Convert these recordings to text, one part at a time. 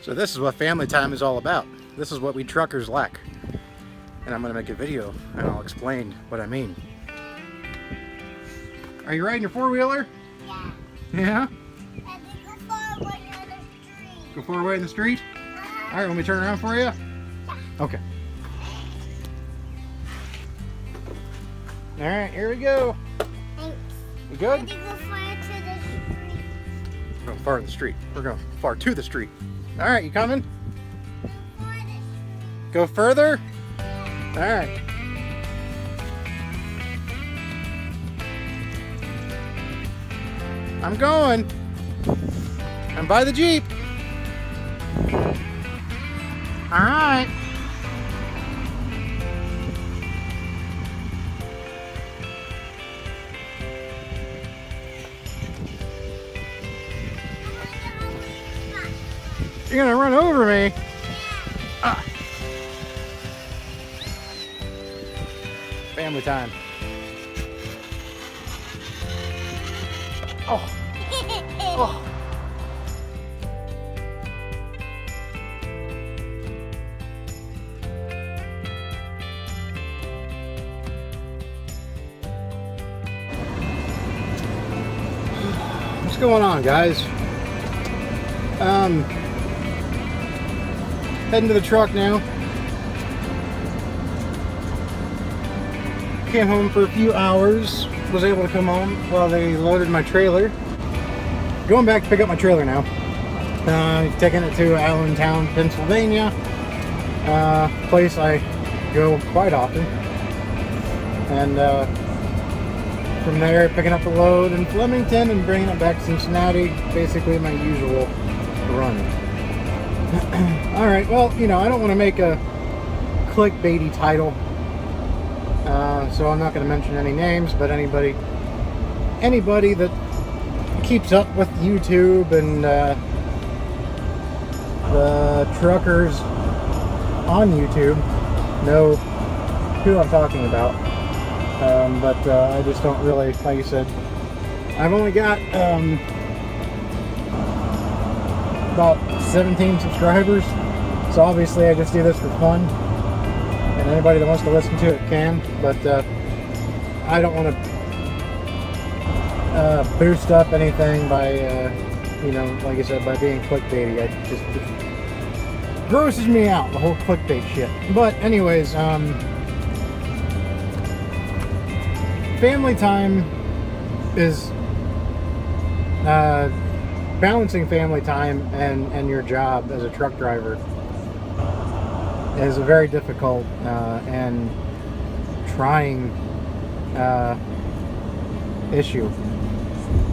So this is what family time is all about. This is what we truckers lack. And I'm gonna make a video and I'll explain what I mean. Are you riding your four-wheeler? Yeah. Yeah? And they go far away on the street. Go far away in the street? All right, let me turn around for you? Yeah. Okay. All right, here we go. Thanks. We good? And they go far to the street. We're going far to the street. We're going far to the street. All right, you coming? Go further? All right. I'm going. I'm by the Jeep. All right. You're gonna run over me. Ah. Family time. Oh. Oh. What's going on, guys? Heading to the truck now. Came home for a few hours. Was able to come home while they loaded my trailer. Going back to pick up my trailer now. Taking it to Allentown, Pennsylvania. Place I go quite often. And from there, picking up the load in Flemington and bringing it back to Cincinnati. Basically my usual run. Alright, well, you know, I don't want to make a clickbaity title. So I'm not going to mention any names, but anybody that keeps up with YouTube and the truckers on YouTube know who I'm talking about. But I just don't really, like I said, I've only got about 17 subscribers, so obviously I just do this for fun, and anybody that wants to listen to it can, but I don't want to boost up anything by you know, like I said, by being clickbaity. It just grosses me out, the whole clickbait shit. But anyways, family time is balancing family time and your job as a truck driver is a very difficult and trying issue.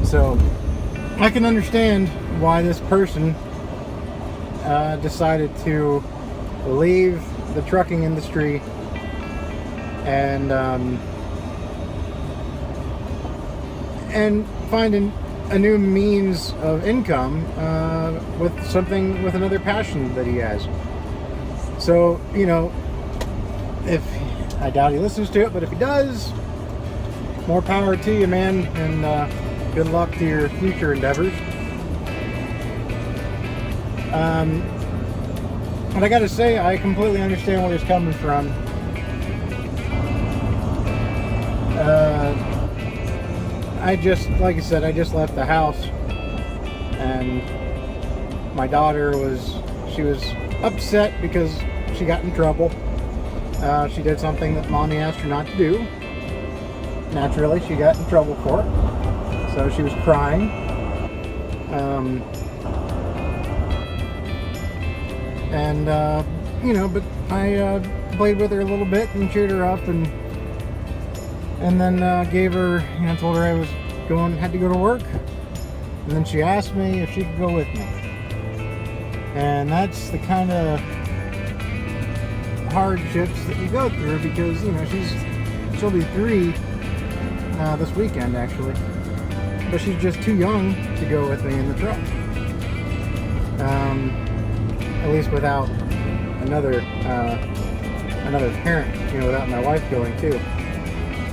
So I can understand why this person decided to leave the trucking industry and find a new means of income with another passion that he has. So, you know, I doubt he listens to it, but if he does, more power to you, man, and good luck to your future endeavors. But I gotta say, I completely understand where he's coming from. Like I said, I just left the house, and my daughter was upset because she got in trouble. She did something that mommy asked her not to do. Naturally, she got in trouble for it, so she was crying. You know, but I played with her a little bit and cheered her up, and then gave her, you know, told her I was had to go to work, and then she asked me if she could go with me. And that's the kind of hardships that you go through, because, you know, she'll be 3 this weekend actually, but she's just too young to go with me in the truck, at least without another parent, you know, without my wife going too.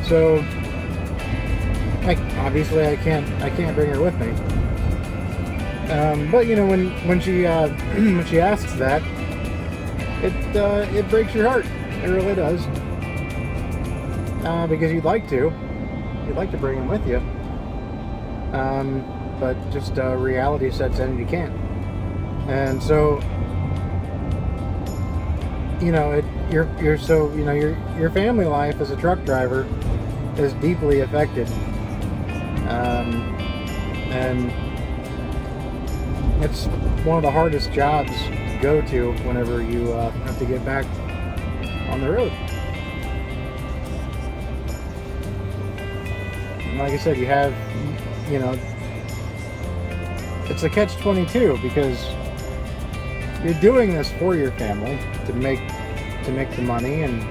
So obviously I can't bring her with me. But you know, when she when she asks that, it breaks your heart. It really does. Because you'd like to bring him with you. But just reality sets in and you can't. And so, you know, your family life as a truck driver is deeply affected. And it's one of the hardest jobs to go to whenever you have to get back on the road. And like I said, you have, you know, it's a catch-22 because you're doing this for your family to make the money and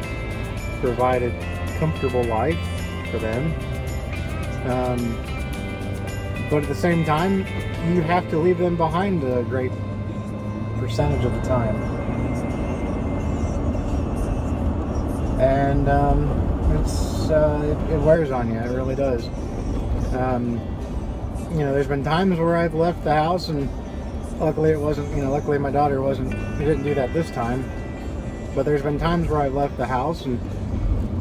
provide a comfortable life for them. But at the same time, you have to leave them behind a great percentage of the time. And it wears on you. It really does. You know, there's been times where I've left the house, and luckily it wasn't, you know, luckily my daughter didn't do that this time. But there's been times where I've left the house and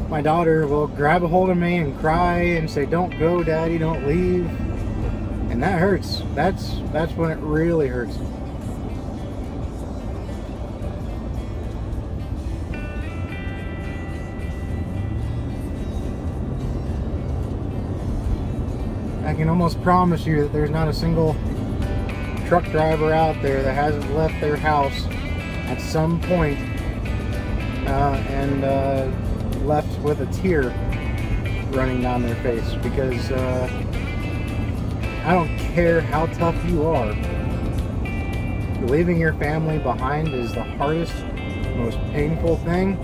my daughter will grab a hold of me and cry and say, "Don't go, Daddy, don't leave." And that hurts. That's when it really hurts. I can almost promise you that there's not a single truck driver out there that hasn't left their house at some point and left with a tear running down their face, because I don't care how tough you are, leaving your family behind is the hardest, most painful thing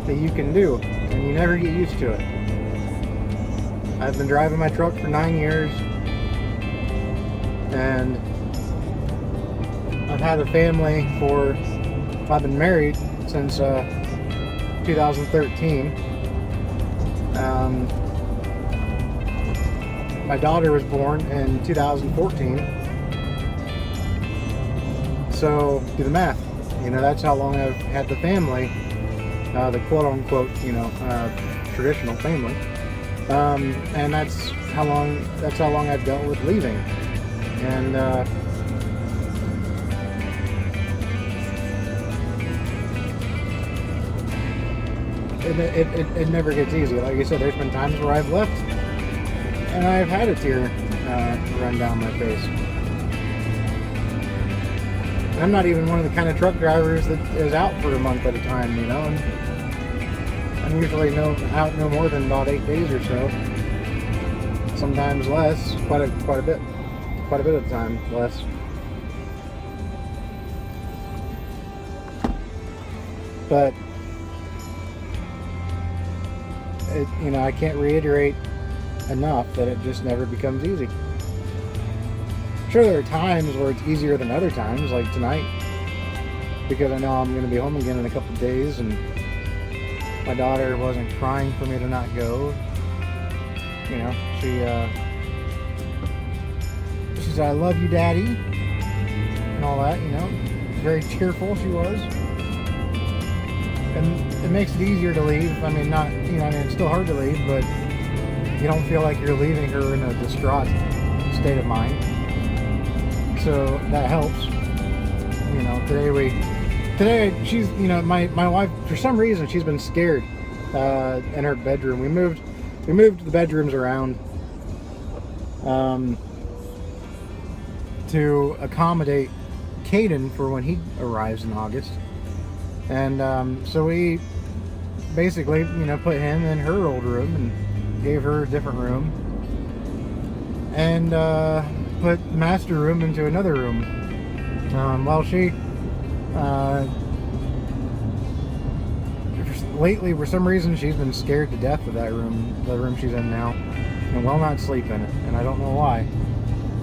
that you can do, and you never get used to it. I've been driving my truck for 9 years, and I've had a family I've been married since 2013. My daughter was born in 2014. So do the math. You know, that's how long I've had the family, the quote-unquote, you know, traditional family. And that's how long I've dealt with leaving. And it never gets easy. Like I said, there's been times where I've left and I've had a tear run down my face. I'm not even one of the kind of truck drivers that is out for a month at a time, you know. And I'm usually out no more than about 8 days or so. Sometimes less, quite a bit of the time less. But you know, I can't reiterate enough that it just never becomes easy. Sure, there are times where it's easier than other times, like tonight, because I know I'm going to be home again in a couple of days, and my daughter wasn't crying for me to not go. You know, she said, "I love you, Daddy," and all that. You know, very cheerful she was. And it makes it easier to leave. I mean, not, you know, I mean, it's still hard to leave, but you don't feel like you're leaving her in a distraught state of mind. So that helps. You know, today she's, you know, my wife, for some reason, she's been scared in her bedroom. We moved the bedrooms around to accommodate Caden for when he arrives in August. And so we basically, you know, put him in her old room and gave her a different room, and put master room into another room. Well, she lately, for some reason, she's been scared to death of that room, the room she's in now, and will not sleep in it, and I don't know why.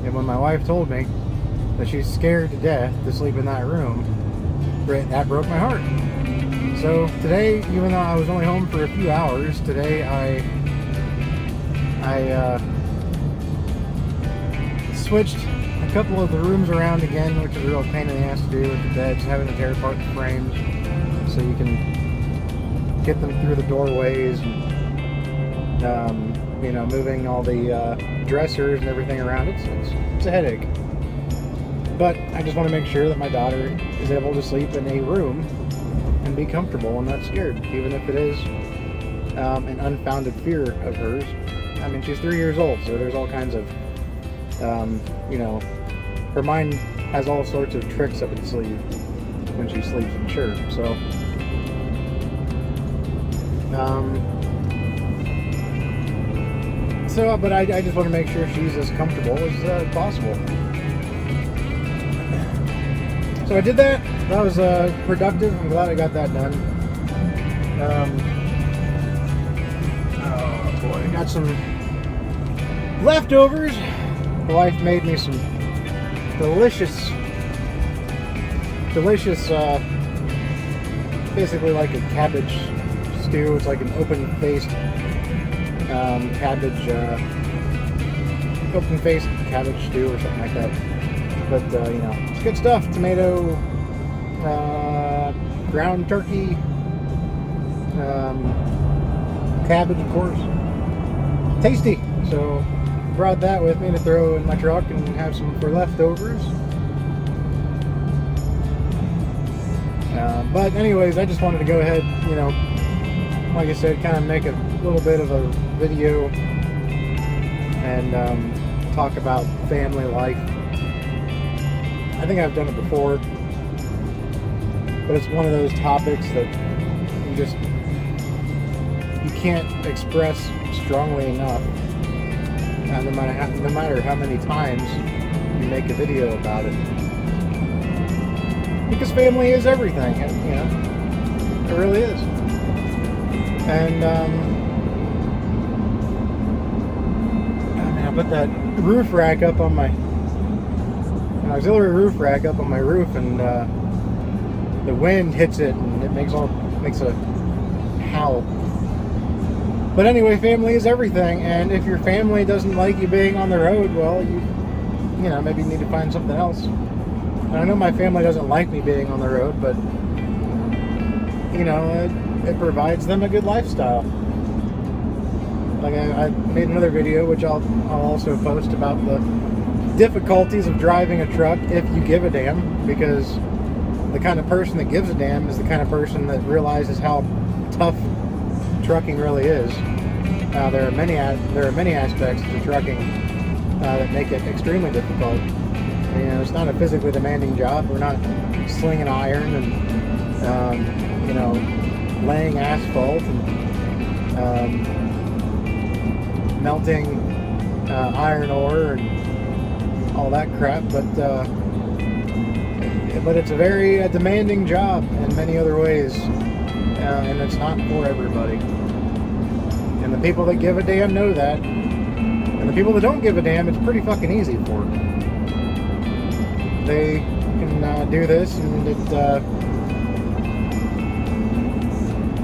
And when my wife told me that she's scared to death to sleep in that room, that broke my heart. So today, even though I was only home for a few hours, today I switched. I a couple of the rooms around again, which is a real pain in the ass to do with the beds, having to tear apart the frames so you can get them through the doorways, and you know, moving all the dressers and everything around. It's a headache. But I just want to make sure that my daughter is able to sleep in a room and be comfortable and not scared, even if it is an unfounded fear of hers. I mean, she's 3 years old, so there's all kinds of, you know, her mind has all sorts of tricks up its sleeve when she sleeps, I'm sure. But I just want to make sure she's as comfortable as possible. So I did that. That was productive. I'm glad I got that done. Oh boy, I got some leftovers. The wife made me some delicious, basically like a cabbage stew. It's like an open-faced open-faced cabbage stew or something like that. But you know, it's good stuff. Tomato, ground turkey, cabbage, of course. Tasty. So brought that with me to throw in my truck and have some for leftovers. But anyways, I just wanted to go ahead, you know, like I said, kind of make a little bit of a video and talk about family life. I think I've done it before, but it's one of those topics that you can't express strongly enough, no matter how many times you make a video about it. Because family is everything, you know, it really is. And I put that roof rack up on my auxiliary roof rack up on my roof, and the wind hits it and it makes a howl. But anyway, family is everything, and if your family doesn't like you being on the road, well, you know, maybe you need to find something else. And I know my family doesn't like me being on the road, but you know, it provides them a good lifestyle. Like I made another video, which I'll also post, about the difficulties of driving a truck if you give a damn, because the kind of person that gives a damn is the kind of person that realizes how tough trucking really is. There are many aspects to trucking that make it extremely difficult. You know, it's not a physically demanding job. We're not slinging iron and you know, laying asphalt and melting iron ore and all that crap, but it's a very demanding job in many other ways, and it's not for everybody. And the people that give a damn know that, and the people that don't give a damn, it's pretty fucking easy for them. They can do this, and it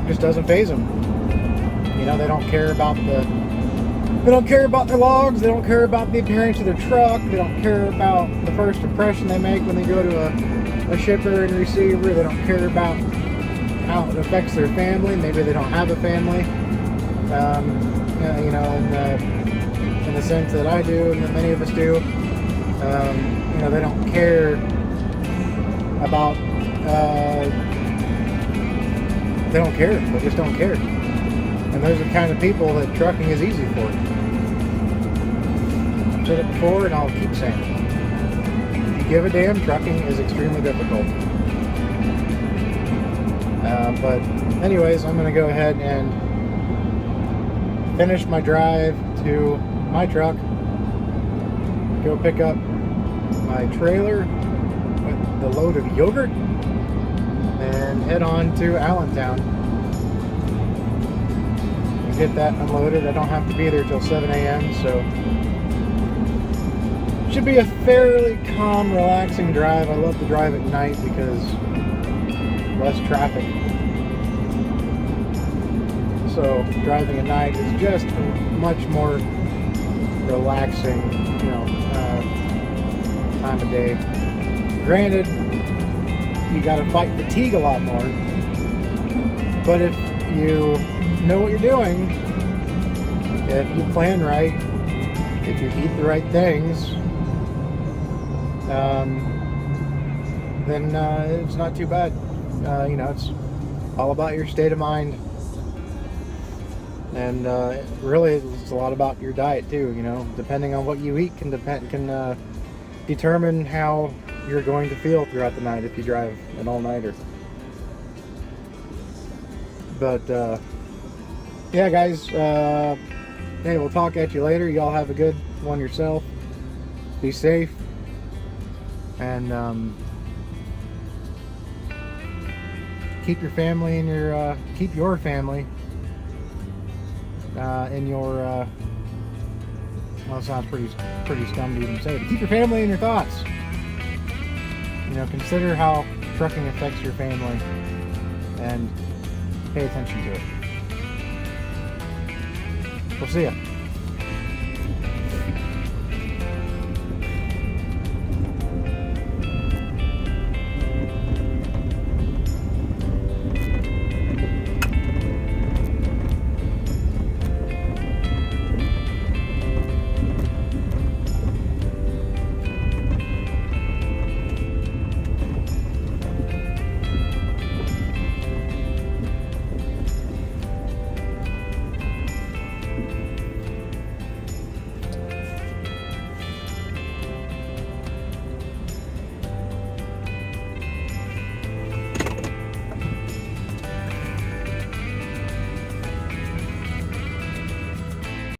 just doesn't faze them. You know, they don't care about the logs, they don't care about the appearance of their truck, they don't care about the first impression they make when they go to a shipper and receiver, they don't care about how it affects their family. Maybe they don't have a family, you know, in the sense that I do and that many of us do. You know, they don't care about, they don't care, they just don't care. And those are the kind of people that trucking is easy for. I've said it before and I'll keep saying it. If you give a damn, trucking is extremely difficult. But anyways, I'm going to go ahead and finish my drive to my truck, go pick up my trailer with the load of yogurt, and head on to Allentown. Get that unloaded. I don't have to be there till 7 a.m. so should be a fairly calm, relaxing drive. I love to drive at night because less traffic. So driving at night is just much more relaxing. You know, I time of day. Granted, you got to fight fatigue a lot more, but if you know what you're doing, if you plan right, if you eat the right things, then it's not too bad. It's all about your state of mind, and really it's a lot about your diet too. Depending on what you eat can determine how you're going to feel throughout the night if you drive an all-nighter. But yeah, guys, hey, we'll talk at you later. Y'all have a good one yourself. Be safe, and keep your family in your keep your family in your well, it sounds pretty scum to even say, but keep your family in your thoughts. Consider how trucking affects your family and pay attention to it. We'll see ya.